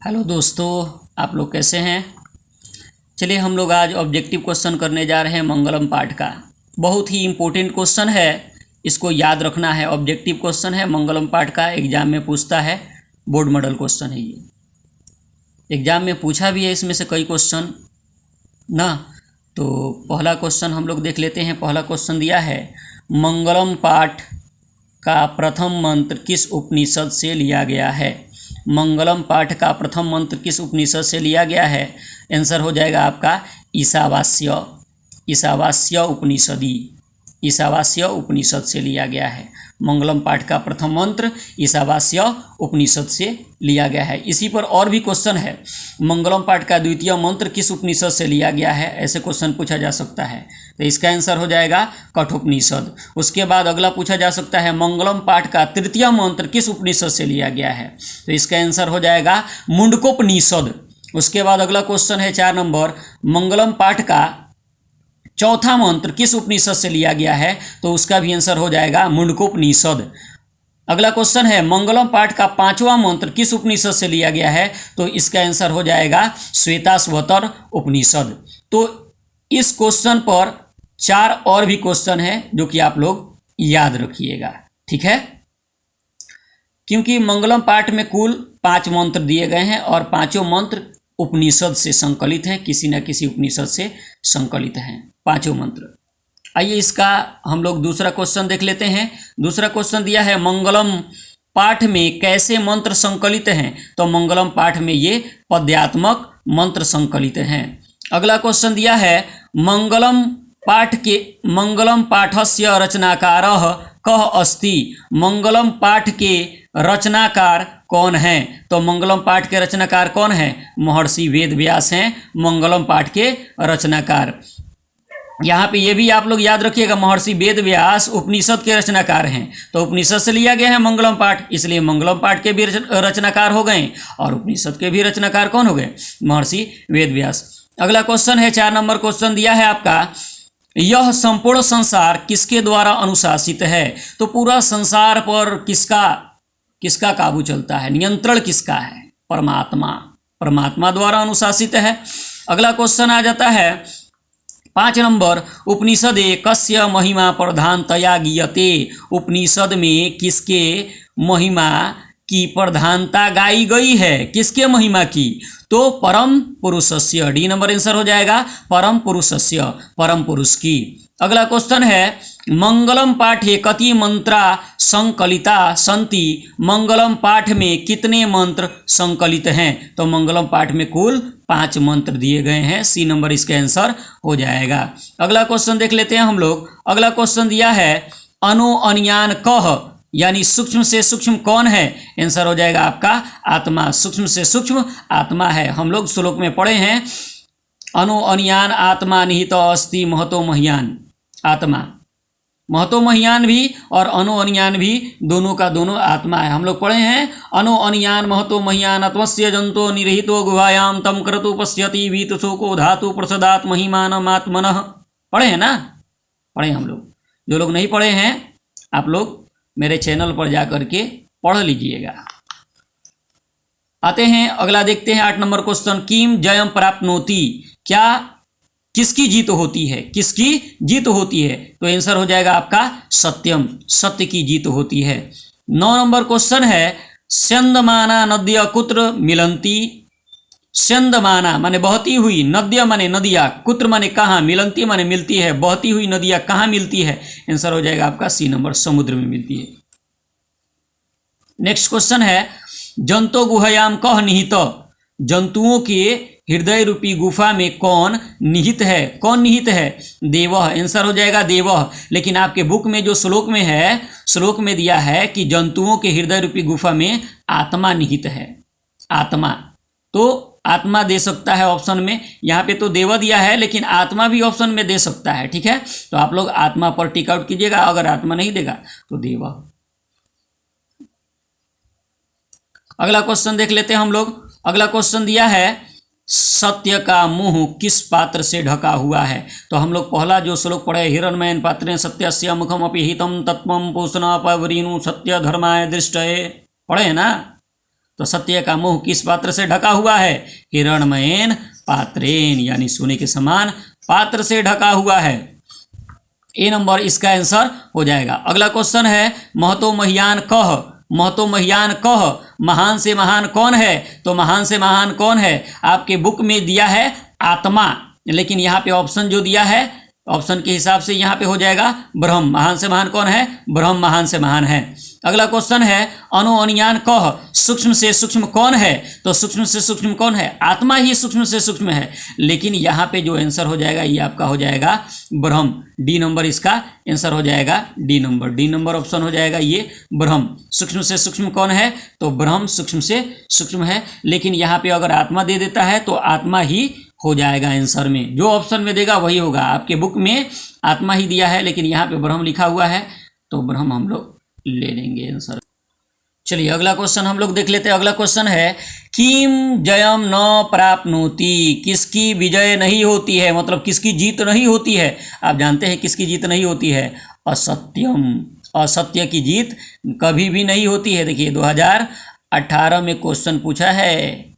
Hello दोस्तों, आप लोग कैसे हैं। चलिए हम लोग आज ऑब्जेक्टिव क्वेश्चन करने जा रहे हैं मंगलम पाठ का। बहुत ही इम्पोर्टेंट क्वेश्चन है, इसको याद रखना है। ऑब्जेक्टिव क्वेश्चन है मंगलम पाठ का, एग्जाम में पूछता है, बोर्ड मॉडल क्वेश्चन है ये। एग्जाम में पूछा भी है इसमें से कई क्वेश्चन ना। तो पहला क्वेश्चन हम लोग देख लेते हैं। पहला क्वेश्चन दिया है, मंगलम पाठ का प्रथम मंत्र किस उपनिषद से लिया गया है। मंगलम पाठ का प्रथम मंत्र किस उपनिषद से लिया गया है। आंसर हो जाएगा आपका ईशावास्य उपनिषदी। ईशावास्य उपनिषद से लिया गया है। मंगलम पाठ का प्रथम मंत्र ईशावास्य उपनिषद से लिया गया है। इसी पर और भी क्वेश्चन है, मंगलम पाठ का द्वितीय मंत्र किस उपनिषद से लिया गया है, ऐसे क्वेश्चन पूछा जा सकता है। तो इसका आंसर हो जाएगा कठोपनिषद। उसके बाद अगला पूछा जा सकता है, मंगलम पाठ का तृतीय मंत्र किस उपनिषद से लिया गया है। तो इसका आंसर हो जाएगा मुंडकोपनिषद। उसके बाद अगला क्वेश्चन है 4 नंबर, मंगलम पाठ का चौथा मंत्र किस उपनिषद से लिया गया है। तो उसका भी आंसर हो जाएगा मुंडकोपनिषद। अगला क्वेश्चन है, मंगलम पाठ का 5वां मंत्र किस उपनिषद से लिया गया है। तो इसका आंसर हो जाएगा श्वेताश्वतर उपनिषद। तो इस क्वेश्चन पर 4 और भी क्वेश्चन है जो कि आप लोग याद रखिएगा, ठीक है। क्योंकि मंगलम पाठ में कुल 5 मंत्र दिए गए हैं और पांचों मंत्र उपनिषद से संकलित हैं, किसी न किसी उपनिषद से संकलित हैं पांचों मंत्र। आइए इसका हम लोग दूसरा क्वेश्चन देख लेते हैं। दूसरा क्वेश्चन दिया है, मंगलम पाठ में कैसे मंत्र संकलित हैं। तो मंगलम पाठ में ये पद्यात्मक मंत्र संकलित हैं। अगला क्वेश्चन दिया है, मंगलम पाठस्य रचनाकारः कः अस्ति। मंगलम पाठ के रचनाकार कौन हैं। तो मंगलम पाठ के रचनाकार कौन हैं, महर्षि वेद व्यास हैं मंगलम पाठ के रचनाकार। यहाँ पे ये भी आप लोग याद रखिएगा, महर्षि वेद व्यास उपनिषद के रचनाकार हैं। तो उपनिषद से लिया गया है मंगलम पाठ, इसलिए मंगलम पाठ के भी रचनाकार हो गए और उपनिषद के भी रचनाकार कौन हो गए, महर्षि वेद व्यास। अगला क्वेश्चन है 4 नंबर क्वेश्चन दिया है आपका, यह संपूर्ण संसार किसके द्वारा अनुशासित है। तो पूरा संसार पर किसका काबू चलता है, नियंत्रण किसका है, परमात्मा द्वारा अनुशासित है। अगला क्वेश्चन आ जाता है 5 नंबर, उपनिषदे कस्य महिमा प्रधानतया गीयते। उपनिषद में किसके महिमा की प्रधानता गाई गई है, किसके महिमा की। तो परम पुरुषस्य, डी नंबर आंसर हो जाएगा परम पुरुषस्य, परम पुरुष की। अगला क्वेश्चन है, मंगलम पाठे कति मंत्रा संकलिता सन्ति। मंगलम पाठ में कितने मंत्र संकलित हैं। तो मंगलम पाठ में कुल 5 मंत्र दिए गए हैं, सी नंबर इसका आंसर हो जाएगा। अगला क्वेश्चन देख लेते हैं हम लोग। अगला क्वेश्चन दिया है, अनु अनियान कह, यानी सूक्ष्म से सूक्ष्म कौन है। आंसर हो जाएगा आपका आत्मा, सूक्ष्म से सूक्ष्म आत्मा है। हम लोग श्लोक में पढ़े हैं, अनु अनियान आत्मा निहित अस्ति महतो मह्यान। आत्मा महतो मह्यान भी और अनु अनियान भी दोनों का दोनों आत्मा है। हम लोग पढ़े हैं, अनु अनियान महतो मह्यान अत्वस्य जंतो निरहितो गुहायाम तम क्रतु पश्यति वीत शोको धातु प्रसदात महिमानम आत्मनः। पढ़े हैं ना, पढ़े हम लोग। जो लोग नहीं पढ़े हैं आप लोग मेरे चैनल पर जा करके पढ़ लीजिएगा। आते हैं अगला, देखते हैं 8 नंबर क्वेश्चन, किम जयम प्राप्नोति। क्या किसकी जीत होती है, किसकी जीत होती है। तो आंसर हो जाएगा आपका सत्यम, सत्य की जीत होती है। 9 नंबर क्वेश्चन है, स्यंदमाना नद्य कुत्र मिलंती। स्यंदमाना माने बहती हुई, नद्य माने नदियाँ, कुत्र माने कहाँ, मिलंती माने मिलती है। बहती हुई नदियाँ कहाँ मिलती है। आंसर हो जाएगा आपका सी नंबर, समुद्र में मिलती है। नेक्स्ट क्वेश्चन है, जंतो गुहायाम कह निहित। जंतुओं के हृदय रूपी गुफा में कौन निहित है, कौन निहित है। देवः, आंसर हो जाएगा देवः। लेकिन आपके बुक में जो श्लोक में है, श्लोक में दिया है कि जंतुओं के हृदय रूपी गुफा में आत्मा निहित है। आत्मा, तो आत्मा दे सकता है ऑप्शन में, यहाँ पे तो देव दिया है लेकिन आत्मा भी ऑप्शन में दे सकता है, ठीक है। तो आप लोग आत्मा पर टिक आउट कीजिएगा, अगर आत्मा नहीं देगा तो देव। अगला क्वेश्चन देख लेते हैं हम लोग। अगला क्वेश्चन दिया है, सत्य का मुंह किस पात्र से ढका हुआ है। तो हम लोग पहला जो श्लोक पढ़े, हिरण्मयेन पात्रेण सत्यस्य मुखम अपि हितम तत्वम पोषण अपवरीनु सत्य धर्माय दृष्टये, पढ़े हैं ना। तो सत्य का मुंह किस पात्र से ढका हुआ है? हिरण्मयेन पात्रेन, यानी सोने के समान पात्र से ढका हुआ है। ए नंबर इसका आंसर हो जाएगा। अगला क्वेश्चन है महतो महियान कह, महतो महियान कह, महान से महान कौन है? तो महान से महान कौन है? आपके बुक में दिया है आत्मा, लेकिन यहाँ पे ऑप्शन जो दिया है, ऑप्शन के हिसाब से यहाँ पे हो जाएगा ब्रह्म। महान से महान कौन है? ब्रह्म महान से महान है। अगला क्वेश्चन है अणु अनियान कह, सूक्ष्म से सूक्ष्म कौन है? तो सूक्ष्म से सूक्ष्म कौन है? आत्मा ही सूक्ष्म से सूक्ष्म है, लेकिन यहाँ पे जो आंसर हो जाएगा ये आपका हो जाएगा ब्रह्म। डी नंबर इसका आंसर हो जाएगा, D number, D number option हो जाएगा ये ब्रह्म। सूक्ष्म से सूक्ष्म कौन है? तो ब्रह्म सूक्ष्म से सूक्ष्म है, लेकिन यहाँ पे अगर आत्मा दे देता है तो आत्मा ही हो जाएगा आंसर में। जो ऑप्शन में देगा वही होगा। आपके बुक में आत्मा ही दिया है, लेकिन यहाँ पे ब्रह्म लिखा हुआ है, तो ब्रह्म हम लोग ले लेंगे आंसर। चलिए अगला क्वेश्चन हम लोग देख लेते हैं। अगला क्वेश्चन है किम जयम न प्राप्नोति, किसकी विजय नहीं होती है, मतलब किसकी जीत नहीं होती है। आप जानते हैं किसकी जीत नहीं होती है? असत्यम, असत्य की जीत कभी भी नहीं होती है। देखिए 2018 में क्वेश्चन पूछा है।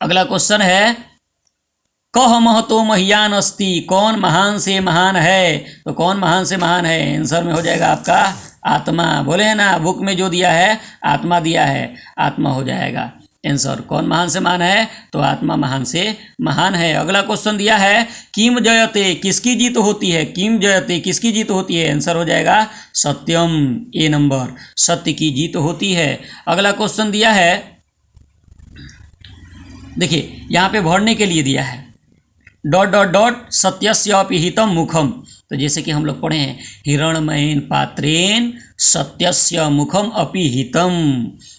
अगला क्वेश्चन है कह महतो महियान अस्ति, कौन महान से महान है? तो कौन महान से महान है? आंसर में हो जाएगा आपका आत्मा। बोले हैं ना, बुक में जो दिया है आत्मा दिया है, आत्मा हो जाएगा आंसर। कौन महान से महान है? तो आत्मा महान से महान है। अगला क्वेश्चन दिया है किम जयते, किसकी जीत होती है? किम जयते, किसकी जीत होती है? आंसर हो जाएगा सत्यम, ए नंबर, सत्य की जीत होती है। अगला क्वेश्चन दिया है, देखिए यहाँ पे भरने के लिए दिया है डॉट डॉट डॉट सत्यस्य अपि हितम मुखम। तो जैसे कि हम लोग पढ़े हैं हिरण्मयेन पात्रेन सत्यस्य मुखम अपि हितम,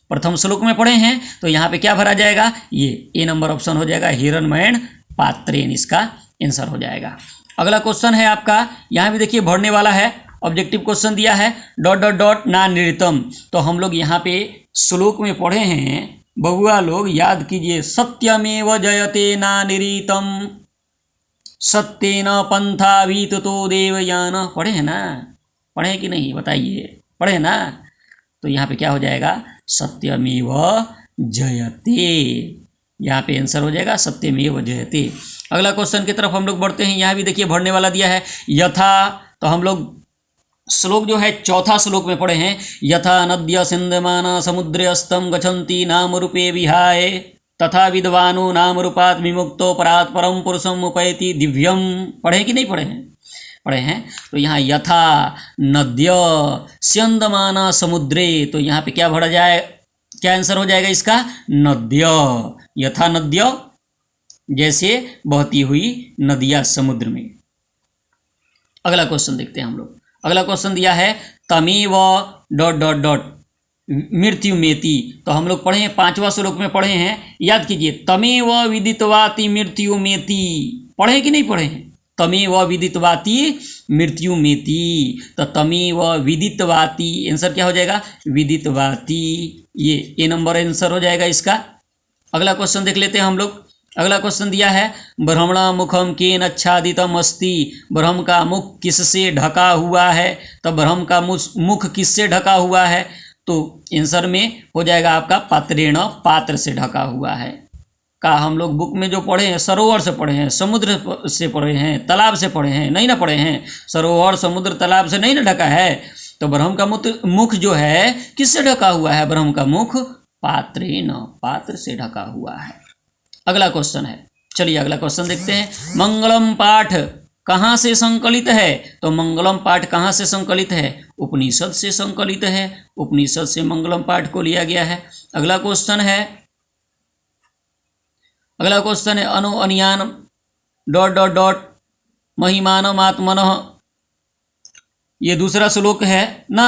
प्रथम श्लोक में पढ़े हैं, तो यहाँ पे क्या भरा जाएगा? ये ए नंबर ऑप्शन हो जाएगा, हिरण्मयेन पात्रेन, इसका आंसर हो जाएगा। अगला क्वेश्चन है आपका, यहाँ भी देखिए भरने वाला है, ऑब्जेक्टिव क्वेश्चन दिया है डॉट डॉट डॉट ना निरितम। तो हम लोग यहाँ पे श्लोक में पढ़े हैं, बबुआ लोग याद कीजिए, सत्यमेव जयते ना निरीतम सत्येन पंथाभीतो देवयान। पढ़े हैं ना? पढ़े हैं कि नहीं बताइए, पढ़े हैं ना? तो यहाँ पे क्या हो जाएगा? सत्यमेव जयते, यहाँ पे आंसर हो जाएगा सत्यमेव जयते। अगला क्वेश्चन की तरफ हम लोग बढ़ते हैं। यहाँ भी देखिए भरने वाला दिया है यथा, तो हम लोग श्लोक जो है चौथा श्लोक में पढ़े हैं, यथा नद्य सिंधमान समुद्रे अस्तम गच्छन्ति नाम रूपे विहाय तथा विद्वानो नाम रूपात विमुक्तो परात परम पुरुषम उपैति दिव्यम। पढ़े कि नहीं पढ़े हैं? पढ़े हैं। तो यहाँ यथा नद्य स्यंदमान समुद्रे, तो यहाँ पे क्या भरा जाए, क्या आंसर हो जाएगा इसका? नद्य, यथा नद्य, जैसे बहती हुई नदियाँ समुद्र में। अगला क्वेश्चन देखते हैं हम लोग। अगला क्वेश्चन दिया है तमेव डॉट डॉट डॉट मृत्यु मेति। तो हम लोग पढ़े हैं, पांचवा श्लोक में पढ़े हैं, याद कीजिए, तमेव विदितवाति मृत्यु मेति। पढ़े कि नहीं पढ़े हैं? तमेव विदितवाति मृत्यु मेति, तो तमेव विदितवाति, आंसर क्या हो जाएगा? विदितवाति, ये ए नंबर आंसर हो जाएगा इसका। अगला क्वेश्चन देख लेते हैं हम लोग। अगला क्वेश्चन दिया है ब्रह्मणा मुखम केन आच्छादितम अस्ति, ब्रह्म का मुख किससे ढका हुआ है? तो ब्रह्म का मुख किससे ढका हुआ है? तो आंसर में हो जाएगा आपका पात्रेण, पात्र से ढका हुआ है। का हम लोग बुक में जो पढ़े हैं, सरोवर से पढ़े हैं, समुद्र से पढ़े हैं, तालाब से पढ़े हैं, नहीं ना पढ़े हैं? सरोवर समुद्र तालाब से नहीं ना ढका है। तो ब्रह्म का मुख जो है किससे ढका हुआ है? ब्रह्म का मुख पात्रेण, पात्र से ढका हुआ है। अगला क्वेश्चन है, चलिए अगला क्वेश्चन देखते हैं। मंगलम पाठ कहाँ से संकलित है? तो मंगलम पाठ कहाँ से संकलित है? उपनिषद से संकलित है, उपनिषद से मंगलम पाठ को लिया गया है। अगला क्वेश्चन है, अगला क्वेश्चन है अनु अनियान डॉट डॉट डॉट महिमानम आत्मनः, ये दूसरा श्लोक है ना,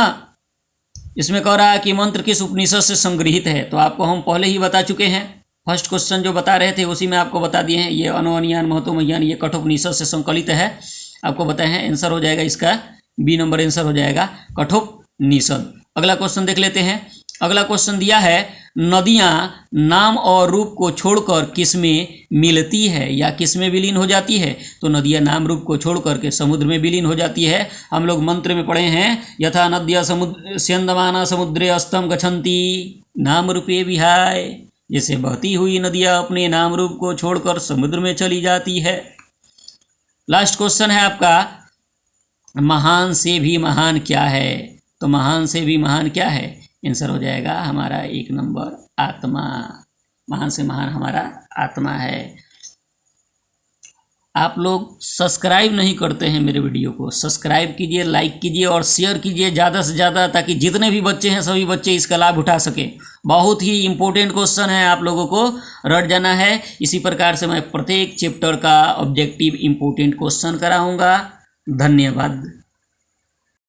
इसमें कह रहा है कि मंत्र किस उपनिषद से संग्रहित है। तो आपको हम पहले ही बता चुके हैं, फर्स्ट क्वेश्चन जो बता रहे थे उसी में आपको बता दिए हैं। ये अनु अनियान महतो महियान, ये कठोपनिषद से संकलित है, आपको बताए हैं। आंसर हो जाएगा इसका बी नंबर आंसर हो जाएगा कठोपनिषद। अगला क्वेश्चन देख लेते हैं। अगला क्वेश्चन दिया है नदियाँ नाम और रूप को छोड़कर किसमें मिलती है या किसमें विलीन हो जाती है? तो नदियाँ नाम रूप को छोड़कर के समुद्र में विलीन हो जाती है। हम लोग मंत्र में पढ़े हैं यथा नद्या समुद्र स्यंदमाना समुद्रे अस्तम गच्छन्ति, नाम रूपे विहाय, जैसे बहती हुई नदियाँ अपने नाम रूप को छोड़कर समुद्र में चली जाती है। लास्ट क्वेश्चन है आपका, महान से भी महान क्या है? तो महान से भी महान क्या है? आंसर हो जाएगा हमारा 1 नंबर आत्मा। महान से महान हमारा आत्मा है। आप लोग सब्सक्राइब नहीं करते हैं मेरे वीडियो को, सब्सक्राइब कीजिए, लाइक कीजिए और शेयर कीजिए ज़्यादा से ज़्यादा, ताकि जितने भी बच्चे हैं सभी बच्चे इसका लाभ उठा सकें। बहुत ही इम्पोर्टेंट क्वेश्चन है, आप लोगों को रट जाना है। इसी प्रकार से मैं प्रत्येक चैप्टर का ऑब्जेक्टिव इम्पोर्टेंट क्वेश्चन कराऊंगा। धन्यवाद।